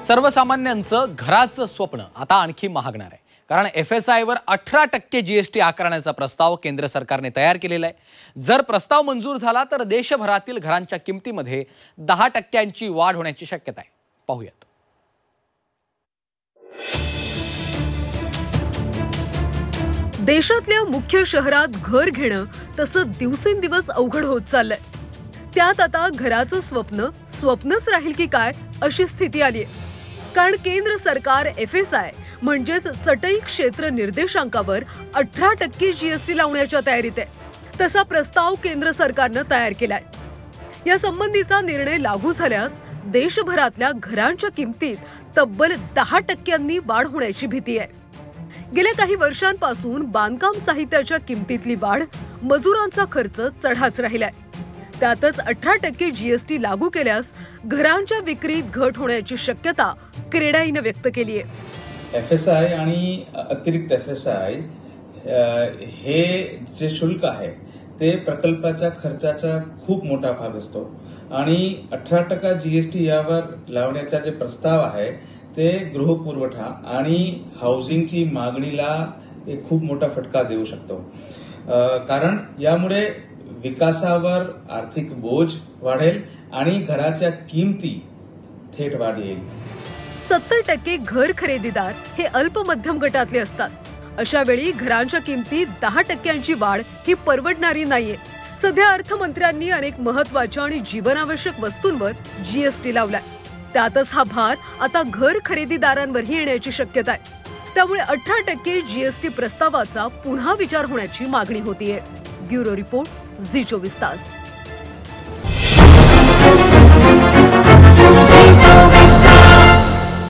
सर्वसामान्यांचं घराचं स्वप्न आता आणखी महागणार आहे, कारण FSI वर 18% GST आकारण्याचा प्रस्ताव केंद्र सरकारने तयार केलेला आहे। जर प्रस्ताव मंजूर झाला तर देशभरातील घरांच्या किमतीमध्ये 10% वाढ होण्याची शक्यता आहे। पाहूयात। देशातल्या मुख्य शहरात घर घेणं तसं दिवसेंदिवस अवघड होत चाललंय। त्यात आता घराचं स्वप्नच राहील की काय अशी स्थिती आली आहे, कारण केंद्र सरकार FSI म्हणजेच चटई क्षेत्र निर्देशांकावर 18% GST लावण्याच्या तयारीत आहे। तसा प्रस्ताव केंद्र सरकारनं तयार केलाय। या संबंधीचा निर्णय लागू झाल्यास देशभरातल्या घरांच्या किमतीत तब्बल 10% वाढ होण्याची भीती आहे। गेल्या काही वर्षांपासून बांधकाम साहित्याच्या किमतीतली वाढ, मजुरांचा खर्च चढाच राहिलाय। त्यातच 18% GST लागू केल्यास घरांच्या विक्रीत घट होण्याची शक्यता क्रेडाईने व्यक्त केली आहे। FSI आणि अतिरिक्त FSI हे जे शुल्क आहे ते प्रकल्पाच्या खर्चाचा खूप मोठा भाग असतो आणि 18% GST यावर लावण्याचा जे प्रस्ताव आहे ते गृहपुरवठा आणि हाऊसिंगची मागणीला एक खूप मोठा फटका देऊ शकतो, कारण यामुळे विकासावर आर्थिक बोज वाढेल आणि घराच्या किमती थेट वाढ येईल। 70% घर खरेदीदार हे अल्प मध्यम गटातले असतात। अशा वेळी घरांच्या किमतीत 10% वाढ ही परवडणारी नाहीये। सध्या अर्थमंत्र्यांनी अनेक महत्त्वाच्या आणि जीवनावश्यक वस्तूंवर GST लावलाय। त्यातच हा भार आता घर खरेदीदारांवरही येण्याची शक्यता आहे। त्यामुळे 18% GST प्रस्तावाचा पुन्हा विचार होण्याची मागणी होतीये। ब्युरो रिपोर्ट, झी 24 तास।